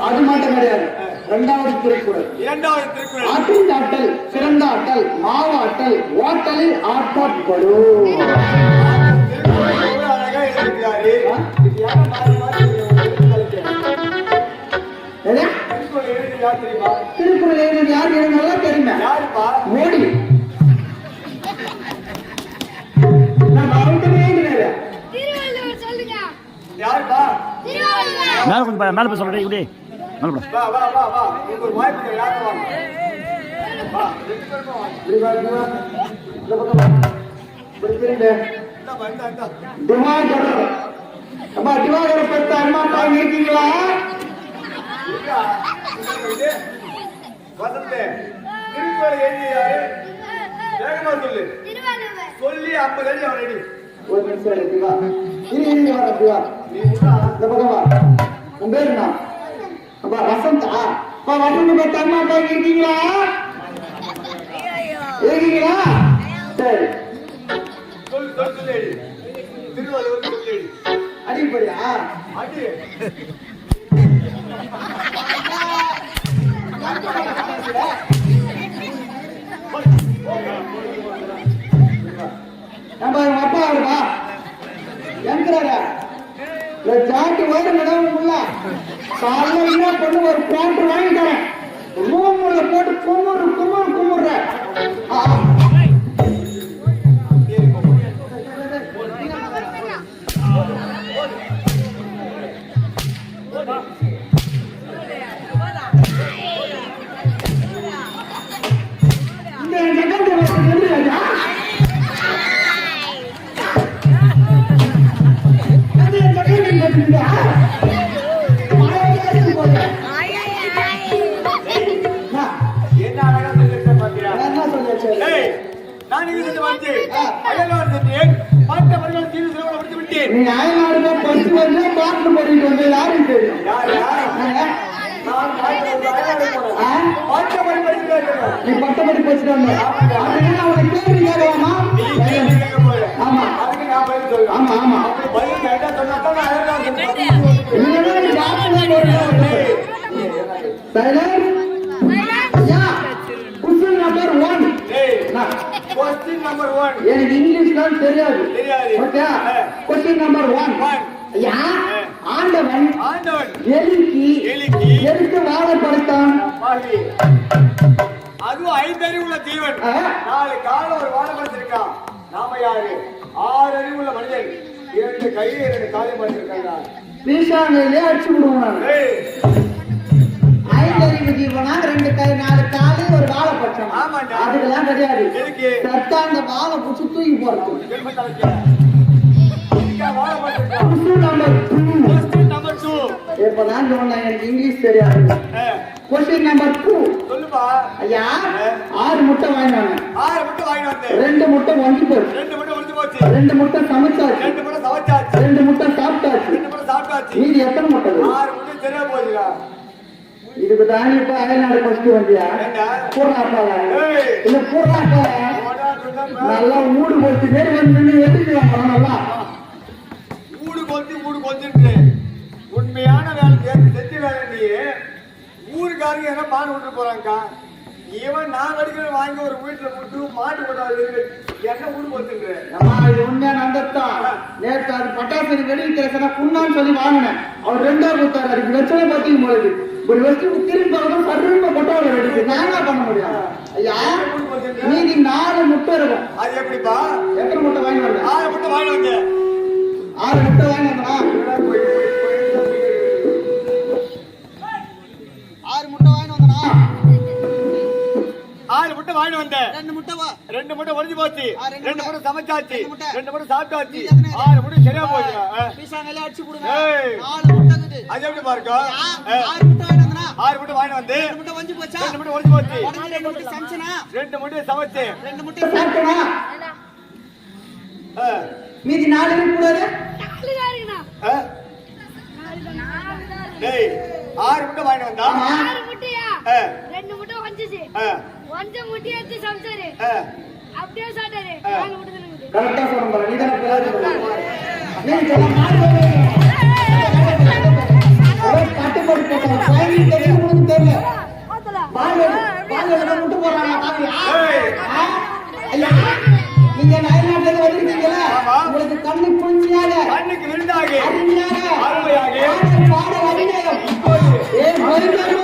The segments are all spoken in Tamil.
அது மட்டும் கிடையாது. இரண்டாவது திருக்குறள் ஆற்றின் ஆட்டல் சிறந்த ஆட்டல் மாவாட்டல் ஓட்டலில் ஆட்டப்படும். திருக்குறள் எழுதி யார் நல்லா தெரியுமா? மோடி. மேல கொஞ்சம் மேல போய் சொல்றேன் இப்படி மேல போ. வா வா வா வா ஒரு வாய்ப்பு யாரு வாங்க. வா ரெண்டு பேரும் வாங்க. இந்த பக்கம் வா. புரியுதுங்க. இந்த வந்தா. திவாகர். அப்பா திவாகர் பெத்த அம்மா அப்பா இருக்கீங்களா? இருக்கா? இது வந்தே. திருக்குறள் எழுதி யாரு? வேகமா சொல்லு. திருவள்ளுவர். சொல்லி 50 அடி அவன் ரெடி. ஒரு நிமிஷம் இரு திவா. இரு வர திவா. நீ முடா இந்த பக்கம் வா. உன் பேர் என்ன? அப்பா வசந்தா. அப்பா வசந்த் பெத்த அம்மா அப்பா இருக்கீங்களா? இருக்கீங்களா? சரி. சொல்லு சொல்லு எழுதி. திருவள்ளுவர் சொல்லி எழுதி. அடிப்படியா? அடி. நம்ம அப்பா இருக்கா எங்கிறாரா ஜாட்டி ஓட நடவுல காலையில் என்ன பண்ணு ஒரு பேண்ட் வாங்கி தரேன் ரூம்ல போட்டு குமுறுற நீ அயல்நாடுல பத்து வருஷம் பாட்டு படிட்டு வந்து யாரும் தெரியும் நீ பட்டப்படி படிச்சுட்டு வந்த அவனை கேள்வி கேட்கலாமா? ஆமா ஆமா ஆமா எனக்கு இங்கிலீஷ் தான் தெரியாது. கொஸ்டின் நம்பர் 1 ஆண்டவன் எலிக்கு எதுக்கு வாழை படைத்தான்? அதுவும் 5 அறிவுள்ள ஜீவன் 4 கால ஒரு வாழை படைச்சிருக்கான். நாம யாரு? 6 அறிவுள்ள மனிதன் 2 கையில 2 காலை படைச்சிருக்காங்க. பீசானிலே அடிச்சு விடுவான். 5 அறிவு ஜீவனா 2 கை 4 காலு ஒரு வாழை படைச்சான். அதுக்கெல்லாம் கிடையாது. சத்தா அந்த வாழை புடிச்சு தூக்கி போறது. இப்பதான் சொன்னேன் எனக்கு இங்கிலீஷ் தெரியாது. கொஸ்டின் நம்பர் 2 சொல்லுப்பா. ஐயா 6 முட்டை வாங்கினாங்க. 6 முட்டை வாங்கினாங்க. 2 முட்டை ஒஞ்சி போச்சு. 2 முட்டை ஒஞ்சி போச்சு. 2 முட்டை சமைச்சாச்சு. 2 முட்டை சமைச்சாச்சு. 2 முட்டை சாப்பிட்டாச்சு. 2 முட்டை சாப்பிட்டாச்சு. மீதி எத்தனை முட்டை? 6 முட்டை சரியா போச்சுடா. இதுக்கு தான் இப்ப அயல்நாடு ஃபர்ஸ்ட் வந்தியா? பூர்ணாப்பால இல்ல பூர்ணாப்பால நல்லா ஊடு போட்டு பேர் வந்து எடுத்துக்கலாம். நல்லா ஊடு கொஞ்சிட்டு உண்மையான வேலை செஞ்சு வேலை நீ ஊருக்காரங்க என்ன மாடு விட்டு போறாங்கக்கா. இவன் நான் வடிக்கிற வாங்கி ஒரு வீட்டுல போட்டு மாட்டு போட்டாது என்ன ஊடு போச்சுன்றேன். இது உண்மையான நந்தத்தான். நேற்று அது பட்டாசு வெடிக்கிறதுனா புண்ணான்னு சொல்லி வாங்கினேன். அவர் 2 கொடுத்தாரு. அதுக்கு லட்சணம் பார்த்திங்க போது ஒரு வருஷம் திரும்பி சர்வ கொட்டாவை எடுத்து நான் என்ன பண்ண முடியும்? ஐயா மீதி 4 முட்டை இருக்கும். அது எப்படிப்பா? எத்தனை முட்டை வாங்கி வந்தேன்? 6 முட்டை வாங்கி வந்தேன். 6 முட்டை வாங்கி வந்தா 6 முட்டை வாங்கி வந்தனா 6 முட்டை வாங்கி வந்தேன். 2 முட்டை ஒழிஞ்சு போச்சு. 2 முட்டை சமைச்சாச்சு. 2 முட்டை சாப்பிட்டாச்சு. 6 முட்டை சரியா போச்சு. பீசானல அடிச்சு கொடுங்க. 4 முட்டை இருக்குது. அது எப்படி பாருங்க? 6 முட்டை வாங்கி வந்தனா 6 முட்டை வாங்கி வந்து 2 முட்டை ஒஞ்சி போச்சா? 2 முட்டை ஒழிஞ்சு போச்சு. 2 முட்டை சமைச்சனா 2 முட்டை சமைச்சு 2 முட்டை சாப்பிட்டனா மீதி 4 இருக்கு கூடாது. 4 இருக்குனா டேய் 6 முட்டை வாங்கி வந்தா 6 முட்டையா? 2 முட்டை வந்துச்சு. வந்த முட்டையை எடுத்து சமைச்சாரு. அப்படியே சாப்பிட்டாரு. 4 முட்டை தான. கரெக்டா சொல்றேன். நீ தான் பேசுற. நீ சொல்ல மாட்டே. போடுறாங்க பாத்தியா? ஏய். ஐயா நீங்க நயனாட்டுல வந்திருக்கீங்களா? ஆமா. உங்களுக்கு கண்ணு குளிர்ச்சியாக கண்ணுக்கு விருந்தாக அருமையாக அருமையாக பாடல் அபிநயம் இப்போது ஏ மருந்தம்மா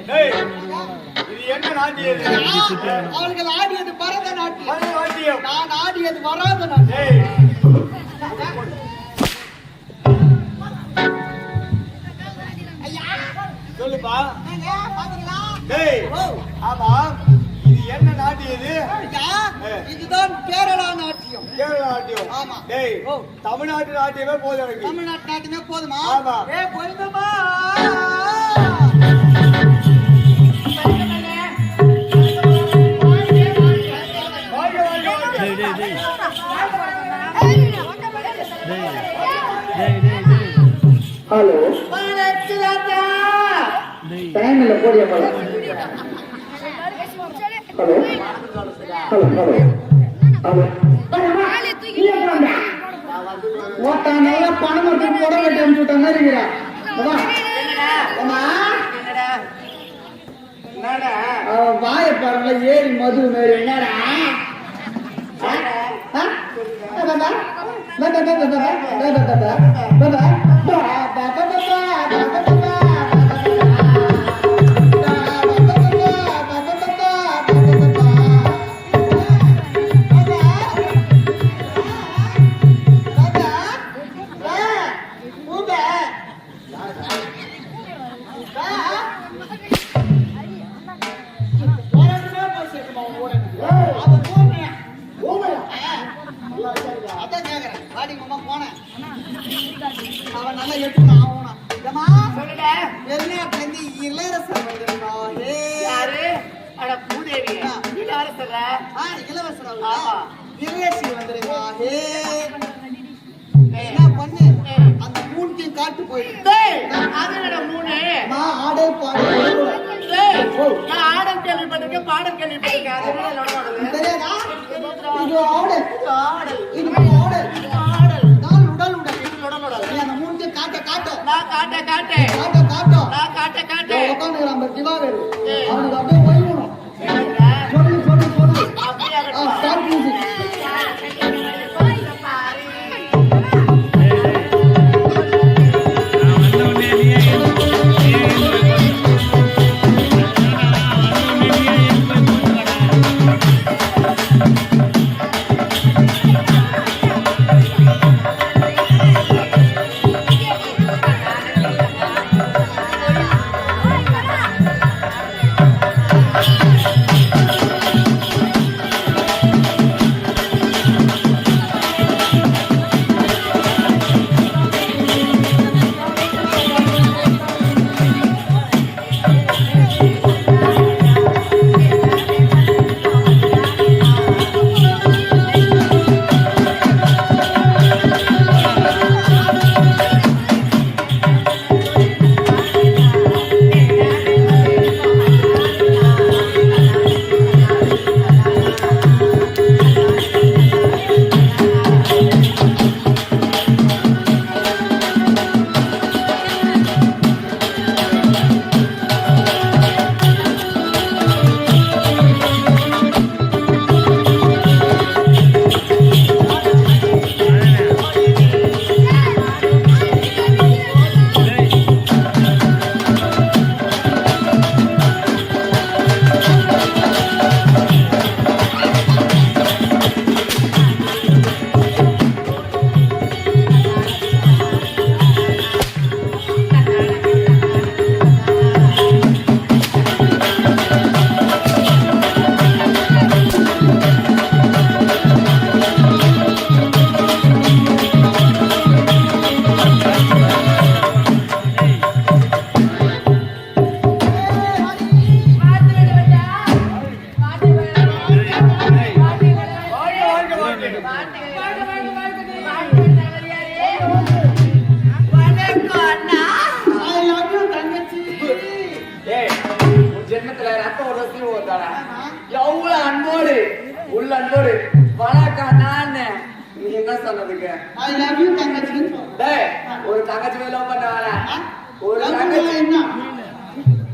டேய், இது என்ன நாட்டியம் இது? அவர்கள் ஆடியது பரதநாட்டியம் பரதநாட்டியம். நான் ஆடியது வராத நாட்டியம் டேய், சொல்லுப்பா. டேய், ஆமா, இது என்ன நாட்டியம் இது? இதுதான் கேரளா நாட்டியம் கேரள நாட்டியம். ஆமா. டேய், ஓ. தமிழ்நாட்டு நாட்டியமே போதும் எனக்கு. தமிழ்நாட்டு நாட்டியமே போதுமா? ஆமா. ஏ போதுமா? வாழ்க, வாழ்க, வாழ்க. டேய் டேய் டேய் ஹலோ டேய் டைம் இல்ல போடியா போல ஹலோ ஹலோ ஹலோ ஹலோ ஓட்டா நல்லா பணம் மட்டும் போட கட்டி அனுப்பிச்சுட்ட மாதிரி இருக்கிறா வாய பாருங்களா ஏறி மது மாரி என்னடா அவன் நல்லா எடுத்துக்கணும் ஆகணும் ஏமா வெளிநாட்டுல இருந்து இளவரசர் வந்திருக்காரு யாரு? அட பூதேவி. இளவரசர. இளவரசர் அவங்களா? இளவரசி வந்திருக்காரு என்ன பண்ணு அந்த மூணுத்தையும் காட்டு போயிடு டேய், அது என்னடா மூணு? நான் ஆடே பாடு டேய், நான் ஆடம் கேள்விப்பட்டிருக்கேன், பாடம் கேள்விப்பட்டிருக்கேன். அது என்ன லொடலொடலு? தெரியாதா இது ஆடல் ஆடல். இது ஆடல் ஆடல். நான் உடல் உடல் இது லொடலொடலு. நீ அந்த மூணுத்தையும் காட்ட காட்ட நான் காட்ட காட்ட. காட்ட காட்ட நான் காட்ட காட்ட. உட்காந்துக்கிறான் அந்த திவாகர் அவனுக்கு அப்படியே ஓய்வணும் என்னடா? சொல்லு சொல்லு சொல்லு அப்படியே ஸ்டார்ட் மியூசிக் உள்ள அன்போடு வணக்கம் நான் நீ என்ன சொன்னதுக்கு ஐ லவ் யூ தங்கச்சின்னு சொல்றேன். டேய் ஒரு தங்கச்சி லவ் பண்ண வர ஒரு லவ்னா தங்கச்சி என்ன?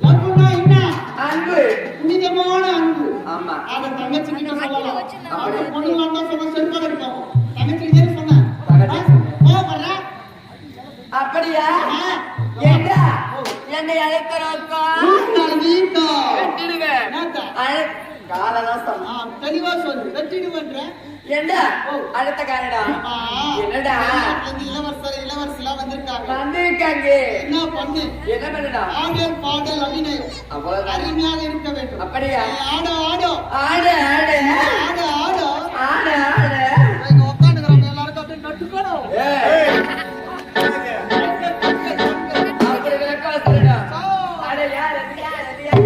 லவ்னா என்ன? அன்பு புனிதமான அன்பு. ஆமா அத தங்கச்சி கிட்ட சொல்லலாம். வச்சிருந்தா அப்படி பொண்ணுங்க தான் சொன்ன செருப்பால இருக்கும். தங்கச்சி கிட்ட சொன்ன. தங்கச்சி ஓ வர்ற. அப்படியா என்ன என்னை அழைக்கிறோக்கா நீக்கா. வெட்டிடுங்க காலெல்லாம் சொன்னா தெளிவா சொல்லு. வெட்டிடுவன்ற. என்ன அடுத்த காரடா என்னடா இளவரசெல்லாம் வந்திருக்காங்க. வந்திருக்காங்க என்ன பண்ணு? என்ன பண்ணுடா ஆடல் பாடல் அபிநயம் அவ்வளவு அருமையாக இருக்க வேண்டும். அப்படியா ஆட ஆட ஆடு ஆடு ஆட ஆட ஆடு ஆடு இங்க உட்காந்துக்கிறவங்க எல்லாருக்கும் அப்படியே நட்டுக்கணும். அப்படி விளக்கம் சொல்லுடா அட யார் அது யார் அது யார்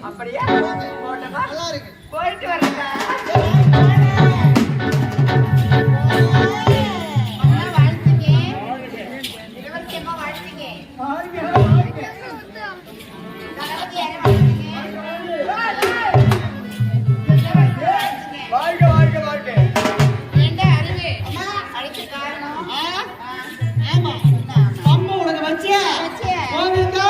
அப்படியா போட்டமா நல்லா இருக்கு. போயிட்டு வரேன். வாழ்க வாழ்க வாழ்க. ஆமா. அம்மா உனக்கு வச்சியா? கோவிந்தா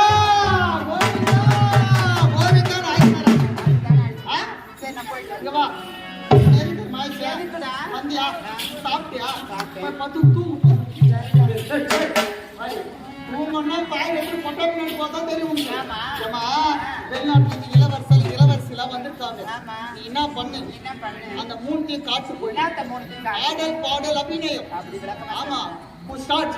பாத்தியா பத்து தூங்கு தூங்கணும்னா பாய் எடுத்து பொட்டாட்டி பார்த்தா தெரியும் உனக்கு. ஏமா வெளிநாட்டு இளவரசிலாம் வந்திருக்காங்க. நீ என்ன பண்ணு அந்த மூணுத்தையும் காட்டு போய் ஆடல் பாடல் அபிநயம். ஆமா ஸ்டார்ட்.